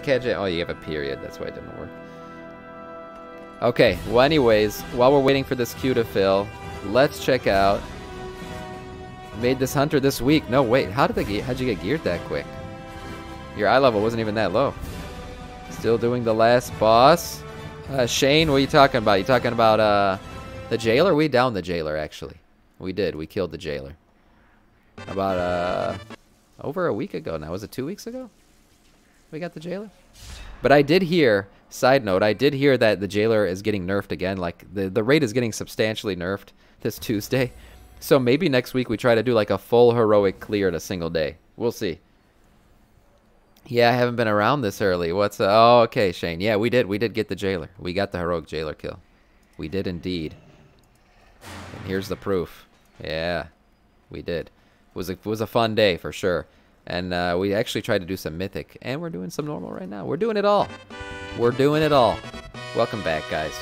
catch it? Oh, you have a period. That's why it didn't work. Okay, well anyways, while we're waiting for this queue to fill, let's check out... Made this hunter this week. No, wait, how'd you get geared that quick? Your eye level wasn't even that low. Still doing the last boss. Shane, what are you talking about? You talking about the jailer? We downed the jailer, actually. We did. We killed the jailer. About over a week ago now. Was it 2 weeks ago? We got the jailer? But I did hear, side note, I did hear that the jailer is getting nerfed again. Like, the raid is getting substantially nerfed this Tuesday. So maybe next week we try to do like a full heroic clear in a single day. We'll see. Yeah, I haven't been around this early. What's oh, okay, Shane. Yeah, we did get the jailer. We got the heroic jailer kill. We did indeed. And here's the proof. Yeah, we did. It was a fun day for sure. And we actually tried to do some mythic, and we're doing some normal right now. We're doing it all. We're doing it all. Welcome back, guys.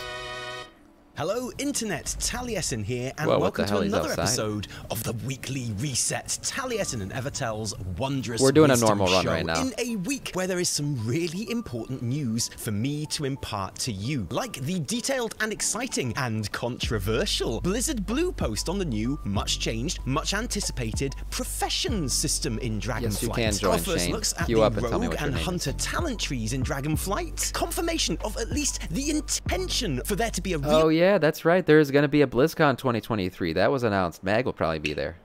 Hello, Internet. Taliesin here, and Whoa, welcome to another episode of the Weekly Reset. Taliesin and Evitel's wondrous We're doing a wisdom normal run show right now. in a week where there is some really important news for me to impart to you. Like the detailed and exciting and controversial Blizzard Blue post on the new, much changed, much anticipated professions system in Dragonflight. Yes, you can join, Our first Shane. looks at Queue the up and tell me rogue what your and name is. hunter talent trees in Dragonflight. Confirmation of at least the intention for there to be a real... Oh, yeah, that's right. There's going to be a BlizzCon 2023. That was announced. Mag will probably be there.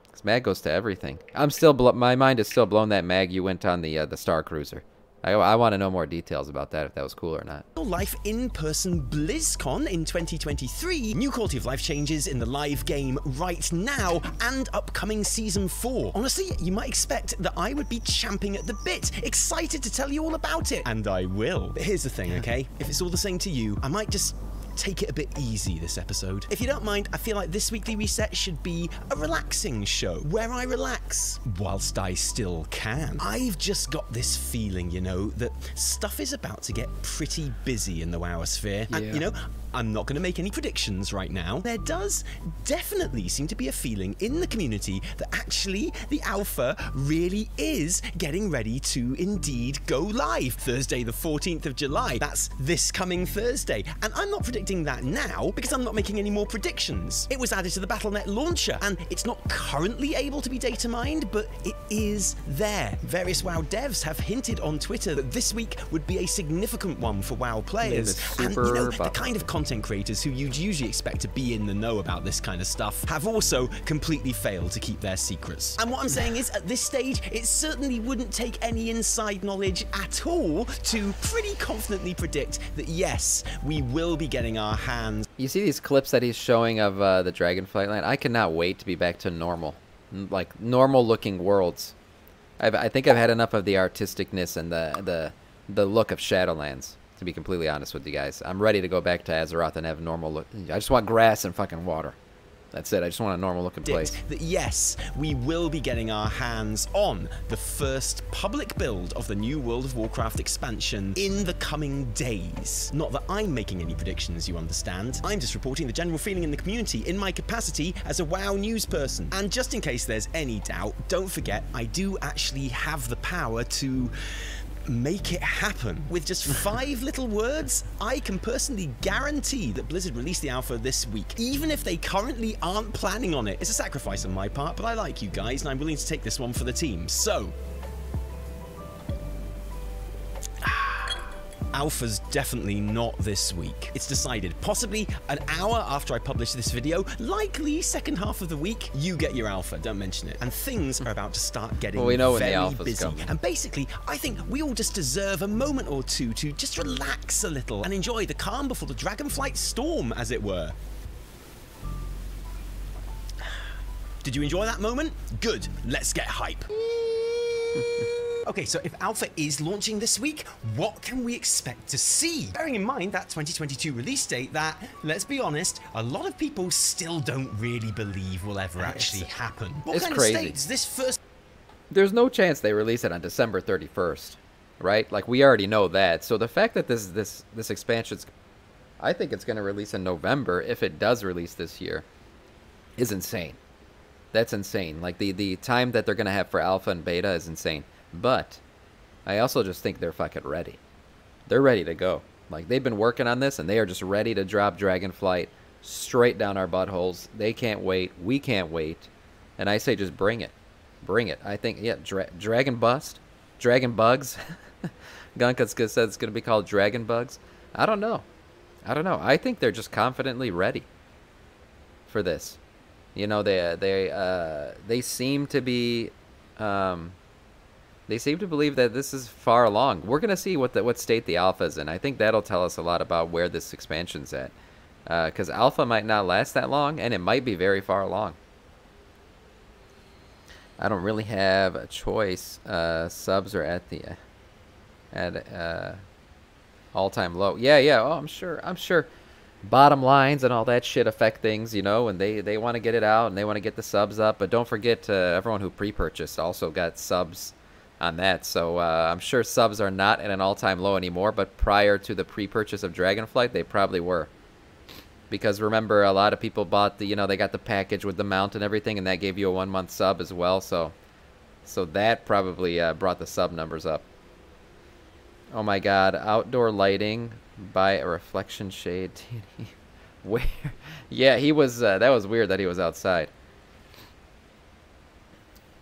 Because Mag goes to everything. My mind is still blown that Mag you went on the Star Cruiser. I want to know more details about that, if that was cool or not. Life in-person BlizzCon in 2023, new quality of life changes in the live game right now, and upcoming Season 4. Honestly, you might expect that I would be champing at the bit, excited to tell you all about it. And I will. But here's the thing, okay? If it's all the same to you, I might just take it a bit easy this episode. If you don't mind, I feel like this weekly reset should be a relaxing show where I relax whilst I still can. I've just got this feeling, you know, that stuff is about to get pretty busy in the WoWosphere. Yeah. And, you know, I'm not going to make any predictions right now. There does definitely seem to be a feeling in the community that actually the alpha really is getting ready to indeed go live. Thursday the 14th of July. That's this coming Thursday. And I'm not predicting that now because I'm not making any more predictions. It was added to the Battle.net launcher and it's not currently able to be data mined, but it is there. Various WoW devs have hinted on Twitter that this week would be a significant one for WoW players. And you know, the kind of content creators who you'd usually expect to be in the know about this kind of stuff have also completely failed to keep their secrets. And what I'm saying is, at this stage, it certainly wouldn't take any inside knowledge at all to pretty confidently predict that yes, we will be getting our hands. You see these clips that he's showing of the Dragonflight line? I cannot wait to be back to normal. Like, normal-looking worlds. I think I've had enough of the artisticness and the look of Shadowlands, to be completely honest with you guys. I'm ready to go back to Azeroth and have normal look. I just want grass and fucking water. That's it. I just want a normal looking place. That yes, we will be getting our hands on the first public build of the new World of Warcraft expansion in the coming days. Not that I'm making any predictions, you understand. I'm just reporting the general feeling in the community in my capacity as a WoW news person. And just in case there's any doubt, don't forget, I do actually have the power to make it happen. With just 5 little words, I can personally guarantee that Blizzard release the alpha this week, even if they currently aren't planning on it. It's a sacrifice on my part, but I like you guys and I'm willing to take this one for the team. So, alpha's definitely not this week. It's decided. Possibly an hour after I publish this video, likely second half of the week, you get your alpha. Don't mention it. And things are about to start getting very busy. And basically, I think we all just deserve a moment or two to just relax a little and enjoy the calm before the Dragonflight storm, as it were. Did you enjoy that moment? Good. Let's get hype. Okay, so if Alpha is launching this week, what can we expect to see? Bearing in mind that 2022 release date that, let's be honest, a lot of people still don't really believe will ever actually happen. What kind of stakes this first... There's no chance they release it on December 31st, right? Like, we already know that. So the fact that this expansion's... I think it's going to release in November, if it does release this year, is insane. That's insane. Like, the time that they're going to have for Alpha and Beta is insane. But I also just think they're fucking ready. They're ready to go. Like, they've been working on this, and they are just ready to drop Dragonflight straight down our buttholes. They can't wait. We can't wait. And I say just bring it. Bring it. I think, yeah, Dragon Bust. Dragon Bugs. Gunka said it's going to be called Dragon Bugs. I don't know. I think they're just confidently ready for this. You know, they seem to be... they seem to believe that this is far along. We're going to see what state the alpha is in. I think that'll tell us a lot about where this expansion's at. Because alpha might not last that long, and it might be very far along. I don't really have a choice. Subs are at the all-time low. Yeah. Oh, I'm sure. Bottom lines and all that shit affect things, you know, and they want to get it out and they want to get the subs up. But don't forget, everyone who pre-purchased also got subs on that. So I'm sure subs are not at an all-time low anymore, but prior to the pre-purchase of Dragonflight, they probably were. Because remember, a lot of people bought the, you know, they got the package with the mount and everything, and that gave you a 1-month sub as well. So that probably brought the sub numbers up. Oh my God, outdoor lighting by a reflection shade. Where? Yeah, he was. That was weird that he was outside.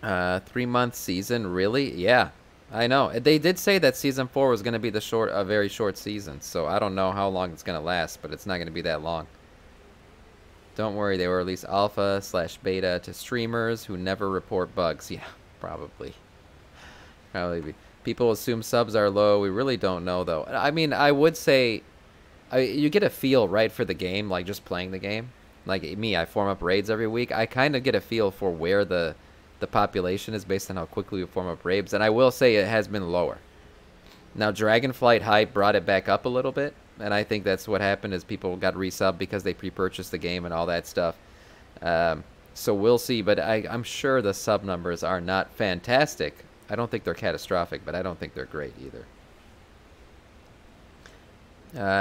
3-month season, really? Yeah, I know. They did say that season 4 was going to be a very short season. So I don't know how long it's going to last, but it's not going to be that long. Don't worry, they will release alpha/beta to streamers who never report bugs. Yeah, probably. Probably. People assume subs are low. We really don't know, though. I mean, I would say you get a feel, right, for the game, like just playing the game. Like me, I form up raids every week. I kind of get a feel for where the population is based on how quickly we form up raids. And I will say it has been lower. Now, Dragonflight hype brought it back up a little bit. And I think that's what happened is people got resubbed because they pre-purchased the game and all that stuff. So we'll see. But I'm sure the sub numbers are not fantastic. I don't think they're catastrophic, but I don't think they're great either.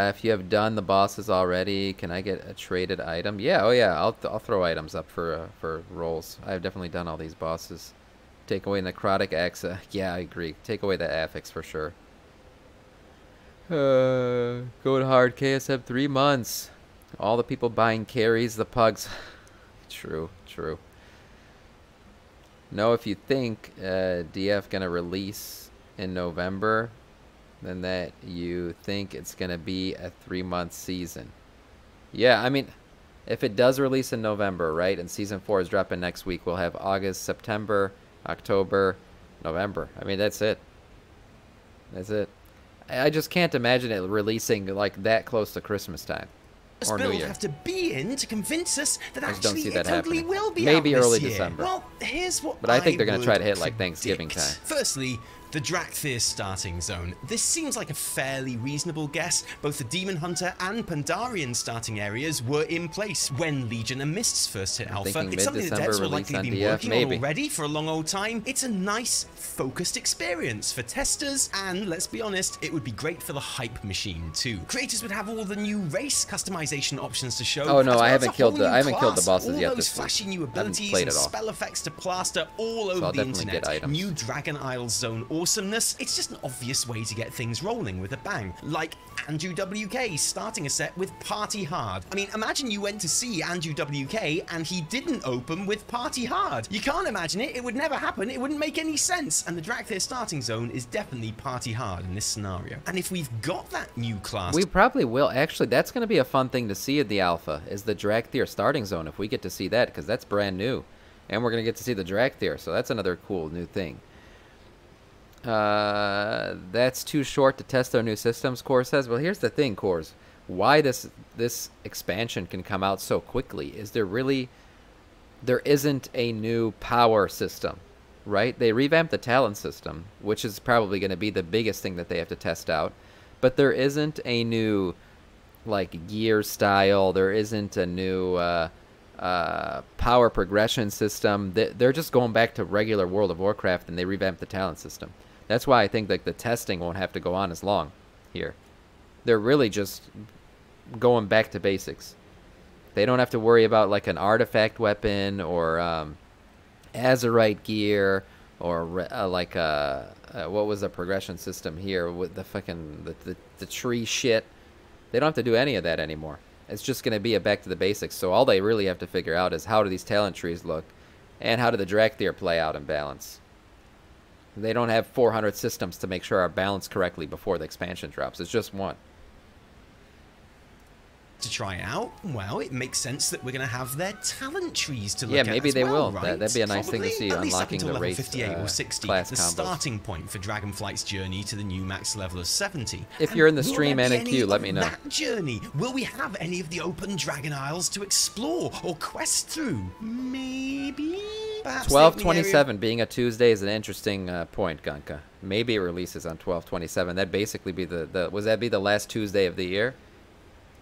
If you have done the bosses already, can I get a traded item? Yeah, oh yeah, I'll throw items up for rolls. I've definitely done all these bosses. Take away necrotic axe. Yeah, I agree. Take away the affix for sure. Going hard. KSM 3 months. All the people buying carries, the pugs. True. No, if you think DF gonna release in November, then that you think it's gonna be a 3-month season. Yeah, I mean, if it does release in November, right, and season 4 is dropping next week, we'll have August, September, October, November. I mean, that's it. I just can't imagine it releasing like that close to Christmas time or New Year. Have to be in to convince us that I just don't see that totally happening. will be Maybe out early this year. December. Well, here's what but I think they're going to try to hit like Thanksgiving time. Firstly, the Drakthir starting zone. This seems like a fairly reasonable guess. Both the Demon Hunter and Pandarian starting areas were in place when Legion and Mists first hit alpha. It's something that devs will likely be working on already for a long old time. It's a nice, focused experience for testers, and let's be honest, it would be great for the hype machine too. Creators would have all the new race customization options to show. Oh no, I haven't killed the bosses yet. All those flashy new abilities and spell effects to plaster all over the internet. New Dragon Isle zone awesomeness. It's just an obvious way to get things rolling with a bang. Like Andrew WK starting a set with Party Hard. I mean, imagine you went to see Andrew WK and he didn't open with Party Hard. You can't imagine it. It would never happen. It wouldn't make any sense. And the Drakthir starting zone is definitely Party Hard in this scenario. And if we've got that new class... We probably will. Actually, that's going to be a fun thing to see at the alpha, is the Drakthir starting zone, if we get to see that, because that's brand new. And we're going to get to see the Drakthir, so that's another cool new thing. That's too short to test our new systems, Core says. Well, here's the thing, Cores. Why this expansion can come out so quickly is there isn't a new power system, right? They revamped the talent system, which is probably going to be the biggest thing that they have to test out. But there isn't a new, like, gear style. There isn't a new power progression system. They're just going back to regular World of Warcraft, and they revamped the talent system. That's why I think like the testing won't have to go on as long here. They're really just going back to basics. They don't have to worry about like an artifact weapon or Azerite gear what was the progression system here with the fucking the tree shit. They don't have to do any of that anymore. It's just going to be a back to the basics. So all they really have to figure out is how do these talent trees look, and how do the Drakthir play out in balance. They don't have 400 systems to make sure are balanced correctly before the expansion drops. It's just one. To try out, well, it makes sense that we're going to have their talent trees to look Yeah, at maybe as they well, will. right? That'd be a nice Probably, thing to see, at least up unlocking until the level race 58 or 60, class the combos. starting point for Dragonflight's journey to the new max level of 70. If you're in the will stream there and be in any queue, let of me know. That journey, will we have any of the open Dragon Isles to explore or quest through? Maybe. 12/27 being a Tuesday is an interesting point, Gunka. Maybe it releases on 12/27. That'd basically be the last Tuesday of the year?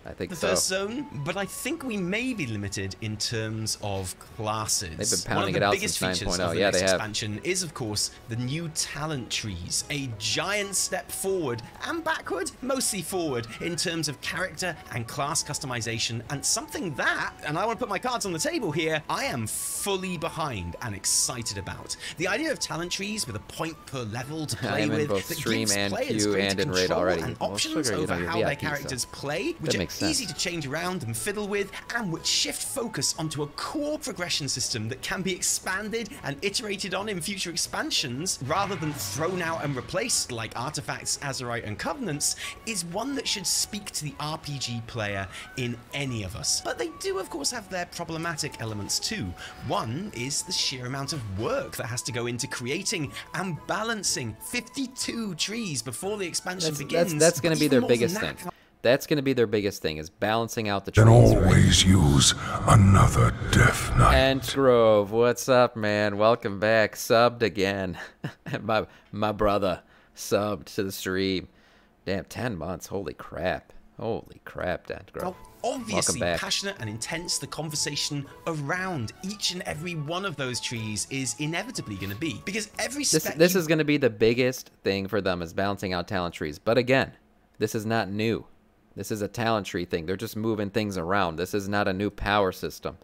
I think the so. first zone, but I think we may be limited in terms of classes. They've been pounding One it of out the biggest since features 9.0. of the Yeah, next they have. expansion is, of course, the new talent trees. A giant step forward and backward, mostly forward, in terms of character and class customization, and something that, and I want to put my cards on the table here, I am fully behind and excited about. The idea of talent trees with a point per level to I play am in with both that stream gives and players queue greater and in raid control already. and Well, options sugar, you over know, you're how their VIP, so characters play, which that are makes easy sense. to change around and fiddle with, and which shift focus onto a core progression system that can be expanded and iterated on in future expansions rather than thrown out and replaced like Artifacts, Azerite, and Covenants, is one that should speak to the RPG player in any of us. But they do, of course, have their problematic elements too. One is the sheer amount of work that has to go into creating and balancing 52 trees before the expansion begins. That's going to be Even their more than biggest that, thing. That's going to be their biggest thing, is balancing out the trees. Can right? always use another Death Knight. And Grove, what's up, man? Welcome back. Subbed again. my brother subbed to the stream. Damn, 10 months. Holy crap. Holy crap, Dan Grove. How obviously back. passionate and intense the conversation around each and every one of those trees is inevitably going to be. Because every spec This is going to be the biggest thing for them, is balancing out talent trees. But again, this is not new. This is a talent tree thing. They're just moving things around. This is not a new power system.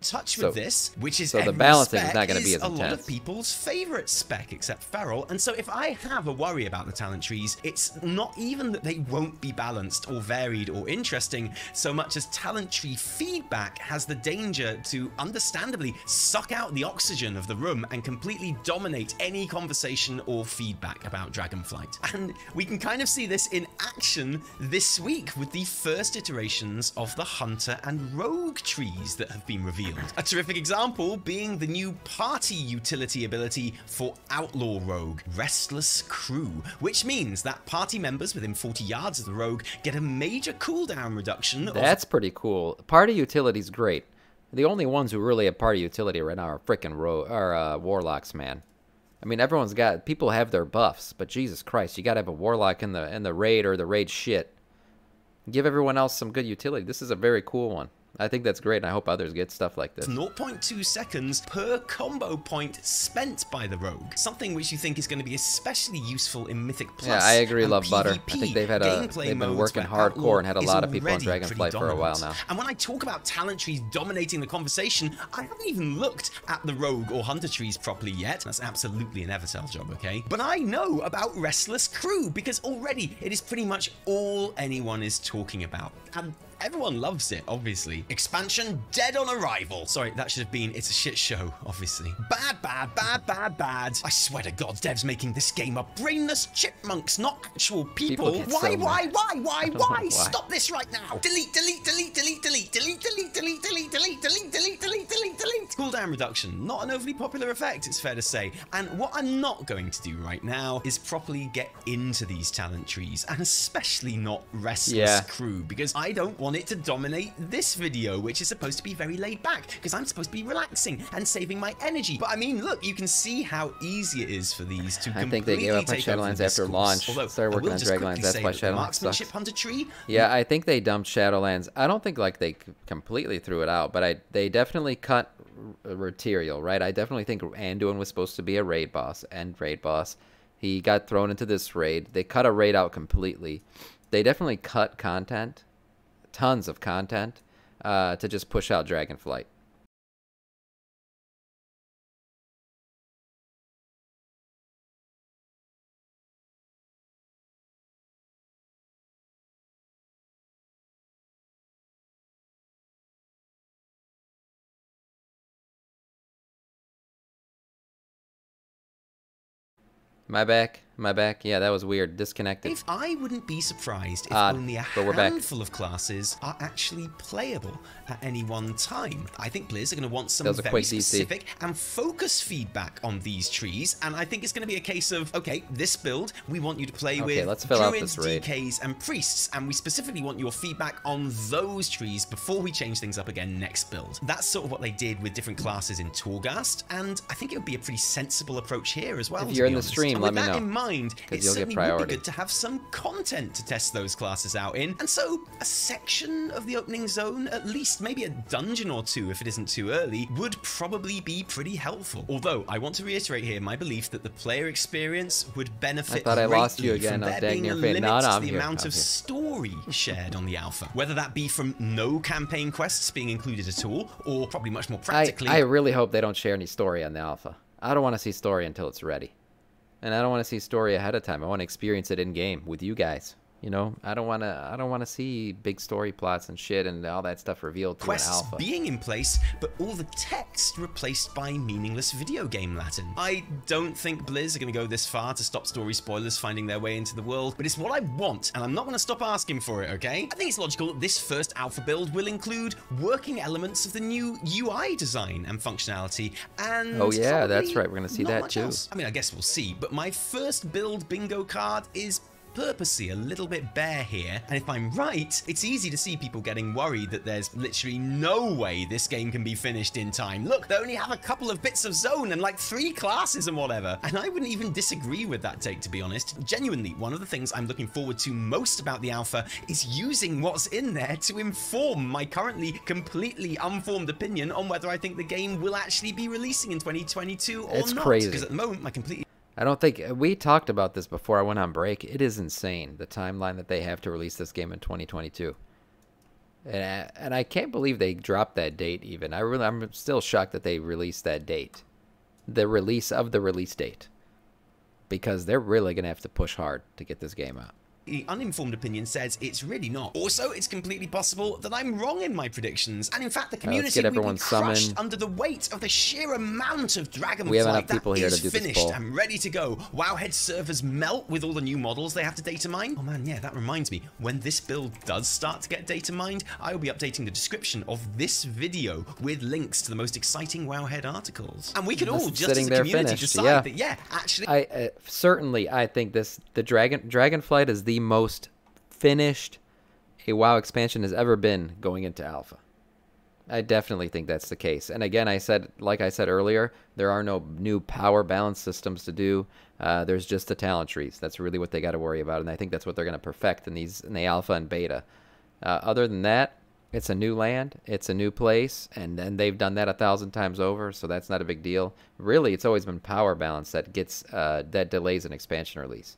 touch with this, which is so the every balancing is spec not going to be as a lot intense. of people's favorite spec, except Feral. And so if I have a worry about the talent trees, it's not even that they won't be balanced or varied or interesting, so much as talent tree feedback has the danger to understandably suck out the oxygen of the room and completely dominate any conversation or feedback about Dragonflight. And we can kind of see this in action this week with the first iterations of the Hunter and Rogue trees that have been revealed. A terrific example being the new party utility ability for Outlaw Rogue, Restless Crew, which means that party members within 40 yards of the Rogue get a major cooldown reduction. That's pretty cool. Party utility's great. The only ones who really have party utility right now are frickin' warlocks, man. I mean, people have their buffs, but Jesus Christ, you gotta have a warlock in the raid or the raid shit. Give everyone else some good utility. This is a very cool one. I think that's great, and I hope others get stuff like this. 0.2 seconds per combo point spent by the Rogue. Something which you think is going to be especially useful in Mythic Plus. Yeah, I agree, and Love Butter. PvP I think they've been modes working where hardcore Outlaw and had a is lot of people on already Dragonflight pretty for a while dominant. now. And when I talk about talent trees dominating the conversation, I haven't even looked at the Rogue or Hunter trees properly yet. That's absolutely an Evitel job, okay? But I know about Restless Crew because already it is pretty much all anyone is talking about. And everyone loves it, obviously. Expansion dead on arrival. Sorry, that should have been It's a Shit Show, obviously. Bad, bad, bad, bad, bad. I swear to God, devs making this game are brainless chipmunks, not actual people. Get Why? so mad. Why? Stop this right now. Delete, delete, delete, delete, delete, delete, delete, delete, delete, delete, delete, delete, delete, delete, delete. Cooldown reduction, not an overly popular effect, it's fair to say. And what I'm not going to do right now is properly get into these talent trees, and especially not Restless Crew, because I don't want it to dominate this video, which is supposed to be very laid back, because I'm supposed to be relaxing and saving my energy. But I mean, look, you can see how easy it is for these to I think they gave up on Shadowlands after launch. Started working on Dragonlance. That's why Shadowlands sucks. Hunter tree. Yeah, I think they dumped Shadowlands. I don't think like they completely threw it out, but they definitely cut material, right? I definitely think Anduin was supposed to be a raid boss. He got thrown into this raid. They cut a raid out completely. They definitely cut content, tons of content, to just push out Dragonflight. My back. My back. Yeah, that was weird. Disconnected. I wouldn't be surprised if Odd, only a but we're back. handful of classes are actually playable at any one time. I think Blizz are going to want some very specific and focused feedback on these trees, and I think it's going to be a case of, okay, this build, we want you to play with let's fill out druids, this raid. DKs, and priests, and we specifically want your feedback on those trees before we change things up again next build. That's sort of what they did with different classes in Torghast, and I think it would be a pretty sensible approach here as well. If you're in the stream, let me know. With that in mind, it certainly would be good to have some content to test those classes out in, and so a section of the opening zone, at least maybe a dungeon or two if it isn't too early, would probably be pretty helpful. Although I want to reiterate here my belief that the player experience would benefit greatly from there being a limit to the amount of story shared on the alpha. Whether that be from no campaign quests being included at all, or probably much more practically. I really hope they don't share any story on the alpha. I don't want to see story until it's ready. And I don't want to see story ahead of time. I want to experience it in game with you guys. You know, I don't want to see big story plots and shit and all that stuff revealed through an alpha. Quests being in place, but all the text replaced by meaningless video game Latin. I don't think Blizz are going to go this far to stop story spoilers finding their way into the world, but it's what I want, and I'm not going to stop asking for it, okay? I think it's logical that this first alpha build will include working elements of the new UI design and functionality, and oh yeah, that's right, we're going to see that too. I mean, I guess we'll see, but my first build bingo card is purposely a little bit bare here, and if I'm right, it's easy to see people getting worried that there's literally no way this game can be finished in time. Look, they only have a couple of bits of zone and like 3 classes and whatever, and I wouldn't even disagree with that take, to be honest. Genuinely, one of the things I'm looking forward to most about the alpha is using what's in there to inform my currently completely unformed opinion on whether I think the game will actually be releasing in 2022 or it's not. Crazy. Because at the moment, I don't think we talked about this before I went on break. It is insane, the timeline that they have to release this game in 2022, and I can't believe they dropped that date. Even I'm still shocked that they released that date, the release of the release date, because they're really gonna have to push hard to get this game out. The uninformed opinion says it's really not. Also, it's completely possible that I'm wrong in my predictions, and in fact the community will be crushed under the weight of the sheer amount of Dragonflight that is finished and ready to go. Wowhead servers melt with all the new models they have to data mine. Oh man, yeah, that reminds me, when this build does start to get data mined, I will be updating the description of this video with links to the most exciting Wowhead articles. And we can all, just as a community, decide that, yeah, actually... I think the Dragonflight is the most finished a WoW expansion has ever been going into alpha. I definitely think that's the case. And again, like I said earlier, there are no new power balance systems to do. There's just the talent trees. That's really what they got to worry about, and I think that's what they're going to perfect in the alpha and beta. Other than that, it's a new land, it's a new place, and they've done that 1,000 times over, so that's not a big deal. Really, it's always been power balance that delays an expansion release.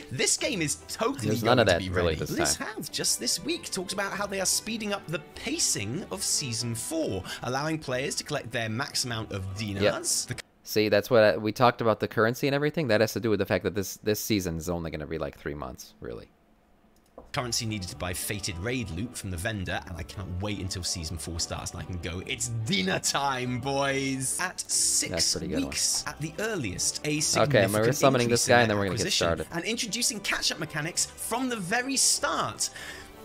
This game is totally There's none of that to be really ready. this Blizz time. have just this week talked about how they are speeding up the pacing of Season 4, allowing players to collect their max amount of dinars. Yep. See, that's what we talked about, the currency and everything. That has to do with the fact that this season is only going to be like 3 months, really. Currency needed to buy fated raid loot from the vendor, and I cannot wait until Season 4 starts and I can go, it's dinner time, boys! At 6 weeks at the earliest, a significant we're summoning this guy and then we're going to get started. And introducing catch-up mechanics from the very start.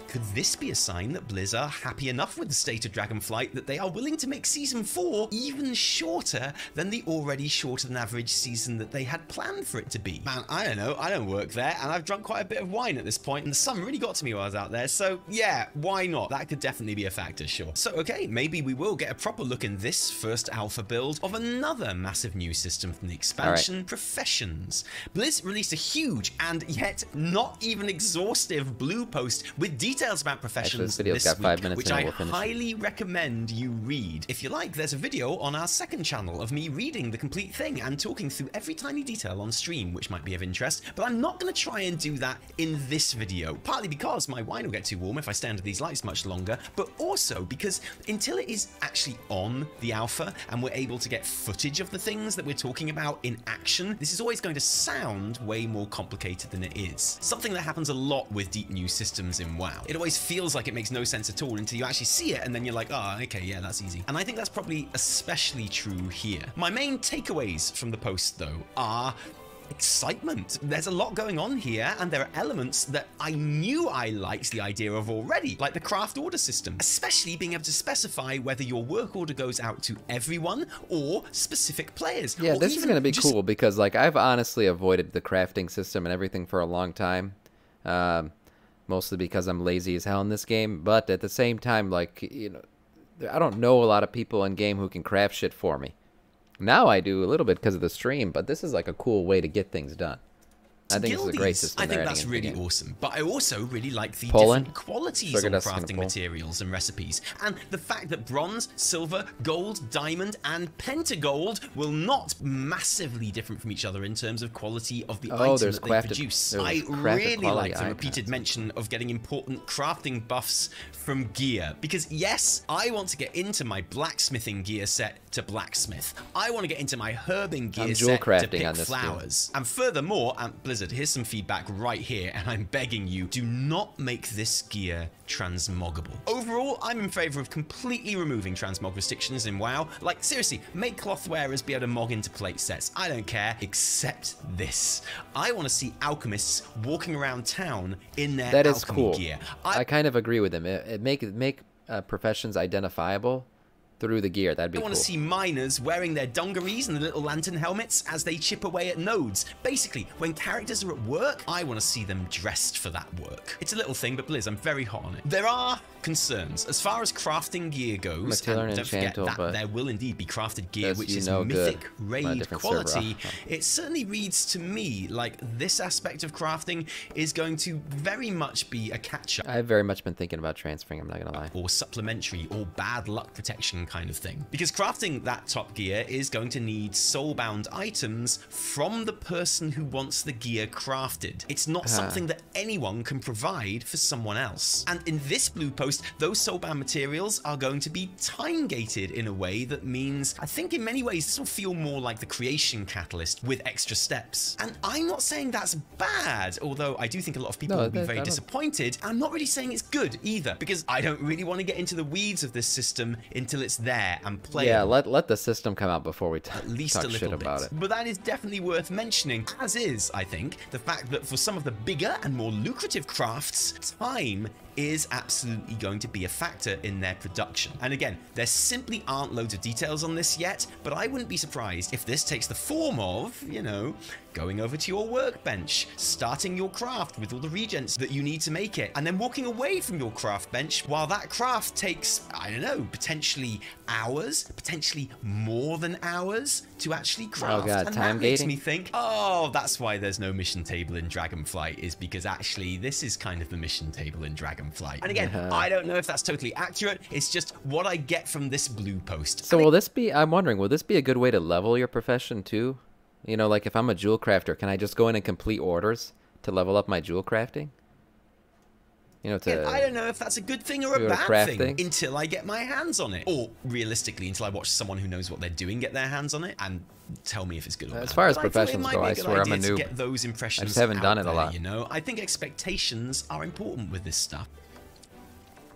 Could this be a sign that Blizz are happy enough with the state of Dragonflight that they are willing to make Season 4 even shorter than the already shorter than average season that they had planned for it to be? Man, I don't know, I don't work there, and I've drunk quite a bit of wine at this point, and the sun really got to me while I was out there, so yeah, why not? That could definitely be a factor, sure. So okay, maybe we will get a proper look in this first alpha build of another massive new system from the expansion, Professions. Blizz released a huge and yet not even exhaustive blue post with details about Professions this week, which I highly recommend you read. If you like, there's a video on our second channel of me reading the complete thing and talking through every tiny detail on stream, which might be of interest, but I'm not going to try and do that in this video, partly because my wine will get too warm if I stay under these lights much longer, but also because until it is actually on the alpha and we're able to get footage of the things that we're talking about in action, this is always going to sound way more complicated than it is. Something that happens a lot with deep new systems in WoW. It always feels like it makes no sense at all until you actually see it, and then you're like, oh, okay, yeah, that's easy. And I think that's probably especially true here. My main takeaways from the post, though, are excitement. There's a lot going on here, and there are elements that I knew I liked the idea of already, like the craft order system, especially being able to specify whether your work order goes out to everyone or specific players. Yeah, or this is going to be cool because, like, I've honestly avoided the crafting system and everything for a long time. Mostly because I'm lazy as hell in this game, but at the same time, like, you know, I don't know a lot of people in game who can craft shit for me. Now I do a little bit because of the stream, but this is like a cool way to get things done. I think it's a great system. I think that's really awesome, but I also really like the Poland? different qualities on crafting materials and recipes, and the fact that bronze, silver, gold, diamond, and pentagold will not massively different from each other in terms of quality of the item that they produce. I really like the repeated mention of getting important crafting buffs from gear, because yes, I want to get into my blacksmithing gear set to blacksmith. I want to get into my herbing gear set to pick flowers. And furthermore, Blizzard, here's some feedback right here, and I'm begging you, do not make this gear transmoggable. Overall, I'm in favor of completely removing transmog restrictions in WoW. Like, seriously, make cloth wearers be able to mog into plate sets. I don't care, except this. I want to see alchemists walking around town in their alchemy gear. I kind of agree with him. Make professions identifiable through the gear. That'd be cool. I want to see miners wearing their dungarees and the little lantern helmets as they chip away at nodes. Basically, when characters are at work, I want to see them dressed for that work. It's a little thing, but Blizz, I'm very hot on it. There are concerns as far as crafting gear goes, and don't forget that there will indeed be crafted gear which is mythic raid quality. It certainly reads to me like this aspect of crafting is going to very much be a catch-up. I've very much been thinking about transferring, I'm not gonna lie. Or supplementary or bad luck protection kind of thing. Because crafting that top gear is going to need soulbound items from the person who wants the gear crafted. It's not something that anyone can provide for someone else. And in this blue post, those soulbound materials are going to be time gated in a way that means, I think in many ways, this will feel more like the creation catalyst with extra steps. And I'm not saying that's bad, although I do think a lot of people will be very disappointed. I'm not really saying it's good either, because I don't really want to get into the weeds of this system until it's there and playable. Yeah, let the system come out before we talk shit about it. But that is definitely worth mentioning, as is, I think, the fact that for some of the bigger and more lucrative crafts, time is absolutely going to be a factor in their production. And again, there simply aren't loads of details on this yet, but I wouldn't be surprised if this takes the form of, you know, going over to your workbench, starting your craft with all the regents that you need to make it, and then walking away from your craft bench while that craft takes, I don't know, potentially hours, potentially more than hours to actually craft. Oh god, and time that makes gating? me think, oh, that's why there's no mission table in Dragonflight, is because actually this is kind of the mission table in Dragonflight. And again, I don't know if that's totally accurate, it's just what I get from this blue post. So will this be, I'm wondering, will this be a good way to level your profession too? You know, like if I'm a jewel crafter, can I just go in and complete orders to level up my jewel crafting? You know, I don't know if that's a good thing or a bad thing until I get my hands on it. Or realistically, until I watch someone who knows what they're doing get their hands on it and tell me if it's good or bad. As far as professions go, I swear I'm a noob. Get those impressions I just haven't done it a lot. You know, I think expectations are important with this stuff.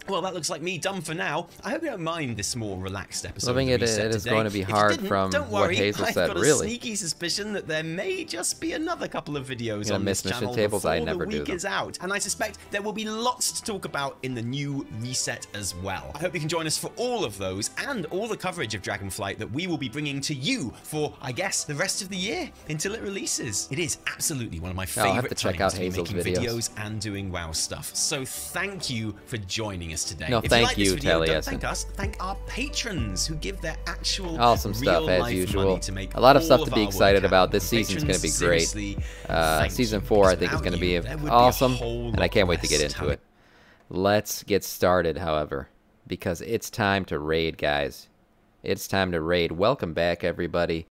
Well, that looks like me done for now. I hope you don't mind this more relaxed episode. Living it is going to be hard from what Hazel said, I've got a sneaky suspicion that there may just be another couple of videos on this channel before the week is out. And I suspect there will be lots to talk about in the new reset as well. I hope you can join us for all of those and all the coverage of Dragonflight that we will be bringing to you for, I guess, the rest of the year until it releases. It is absolutely one of my favorite times to be making videos and doing WoW stuff. So thank you for joining us today. No, thank you, Taliesin. Don't thank us, thank our patrons who give their actual awesome stuff as usual. A lot of stuff to be excited about. This season's going to be great. Season 4 I think is going to be awesome, and I can't wait to get into it. Let's get started, however, because it's time to raid, guys. It's time to raid. Welcome back, everybody.